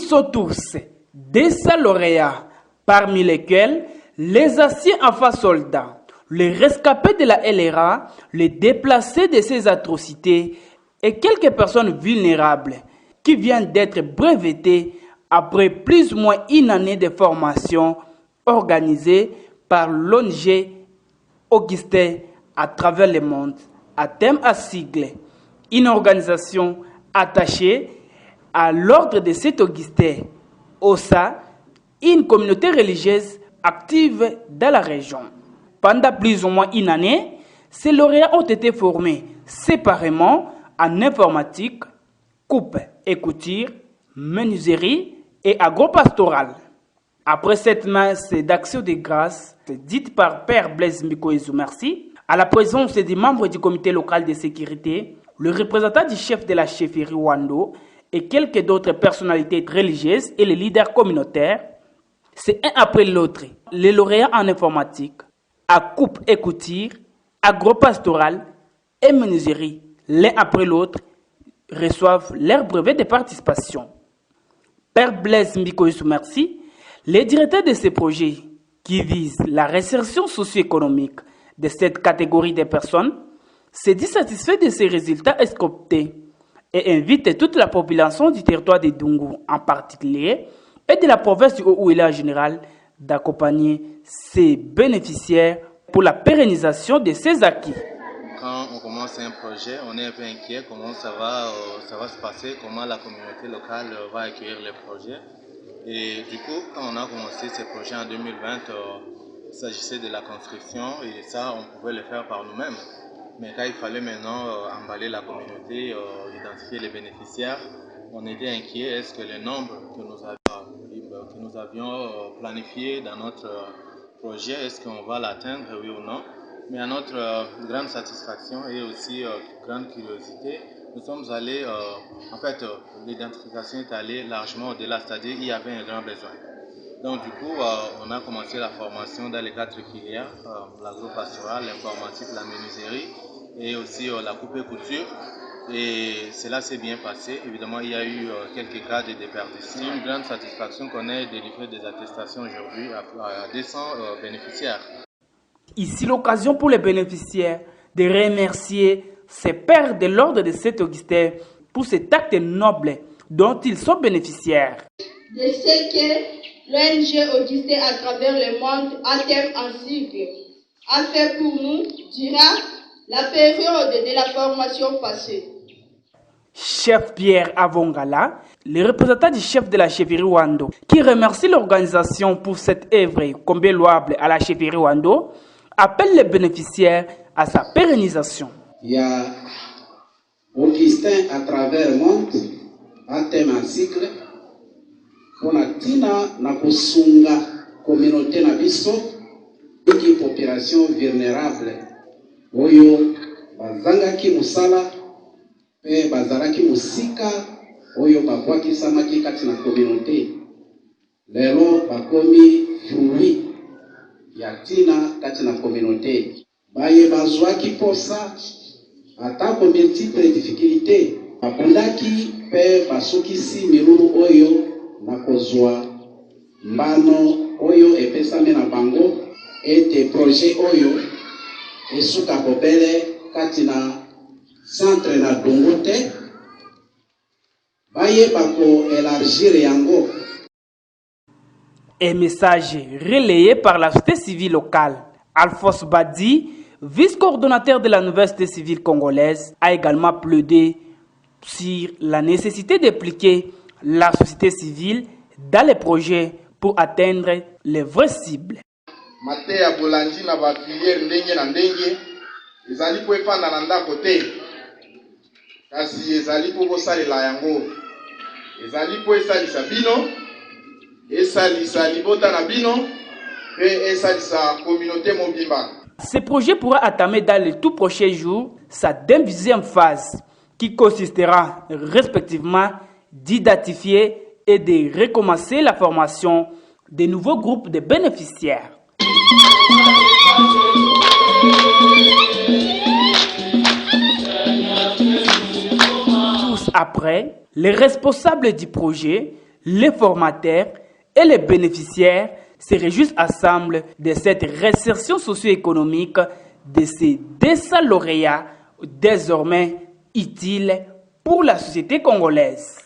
sont tous des lauréats, parmi lesquels les anciens enfants soldats, les rescapés de la LRA, les déplacés de ces atrocités et quelques personnes vulnérables qui viennent d'être brevetées après plus ou moins une année de formation organisée par l'ONG Augustin à travers le monde, à thème à sigle, une organisation attachée à l'ordre de cet Augustin, OSA, une communauté religieuse active dans la région. Pendant plus ou moins une année, ces lauréats ont été formés séparément en informatique, coupe et couture, menuiserie et agro-pastoral. Après cette messe d'action de grâce, dite par Père Blaise Mbikoezou Merci, à la présence des membres du comité local de sécurité, le représentant du chef de la chefferie Wando et quelques d'autres personnalités religieuses et les leaders communautaires, c'est un après l'autre, les lauréats en informatique, à coupe et couture, agro-pastoral et menuiserie, l'un après l'autre, reçoivent leur brevet de participation. Père Blaise Mbikoezou Merci, le directeur de ce projet qui vise la réinsertion socio-économique de cette catégorie de personnes, se dit satisfait de ces résultats escomptés et invite toute la population du territoire de Dungu en particulier et de la province du Haut-Ouéla en général d'accompagner ces bénéficiaires pour la pérennisation de ces acquis. Quand on commence un projet, on est un peu inquiet comment ça va se passer, comment la communauté locale va accueillir les projets. Et du coup, quand on a commencé ces projets en 2020, il s'agissait de la construction et ça, on pouvait le faire par nous-mêmes. Mais quand il fallait maintenant emballer la communauté, identifier les bénéficiaires, on était inquiet. Est-ce que le nombre que nous avions planifié dans notre projet, est-ce qu'on va l'atteindre, oui ou non? Mais à notre grande satisfaction et aussi grande curiosité, nous sommes allés, l'identification est allée largement au-delà, c'est-à-dire qu'il y avait un grand besoin. Donc du coup, on a commencé la formation dans les 4 filières, l'agro-pastoral, l'informatique, la menuiserie et aussi la coupe et couture. Et cela s'est bien passé. Évidemment, il y a eu quelques cas de déperdition. C'est une grande satisfaction qu'on ait délivré des attestations aujourd'hui à 200 bénéficiaires. Ici, l'occasion pour les bénéficiaires de remercier ces pères de l'ordre de Saint-Augustin pour cet acte noble dont ils sont bénéficiaires. Je sais que l'ONG Augustin à travers le monde, à terme en sigle, a fait pour nous durant la période de la formation passée. Chef Pierre Avongala, le représentant du chef de la chefferie Wando, qui remercie l'organisation pour cette œuvre combien louable à la chefferie Wando, appelle les bénéficiaires à sa pérennisation. Il y a Augustin à travers le monde, à thème en cycle, on a tina na kosunga communauté na biso, qui population vulnérable, oyo bazangaki musala, pe bazalaki musika, oyo bakwaki samaki kati na communauté. Lelo bakomi fruit yatina kati na communauté. Baye bazwaki posa atako multiple difficulté. Babundaki pe basukisi milulu oyo na kozwa mbano oyo epesame na bango ete projet oyo esuka kobele kati na centre na Dungu te. Baye bako élargir yango. Un message relayé par la société civile locale. Alphonse Badi, vice-coordonnateur de la nouvelle société civile congolaise, a également plaidé sur la nécessité d'impliquer la société civile dans les projets pour atteindre les vraies cibles. Matea Bolandi na ba filière ndenge na ndenge ezali po efanda na ndako te kasi ezali po kosalela yango ezali po esalisa bino esalisa libota na bino pe esalisa communauté mobimba. Ce projet pourra entamer dans les tout prochains jours sa deuxième phase qui consistera respectivement d'identifier et de recommencer la formation de nouveaux groupes de bénéficiaires. Tous après, les responsables du projet, Les formateurs et les bénéficiaires se réjouissent ensemble de cette réinsertion socio-économique de ces 200 lauréats désormais utiles pour la société congolaise.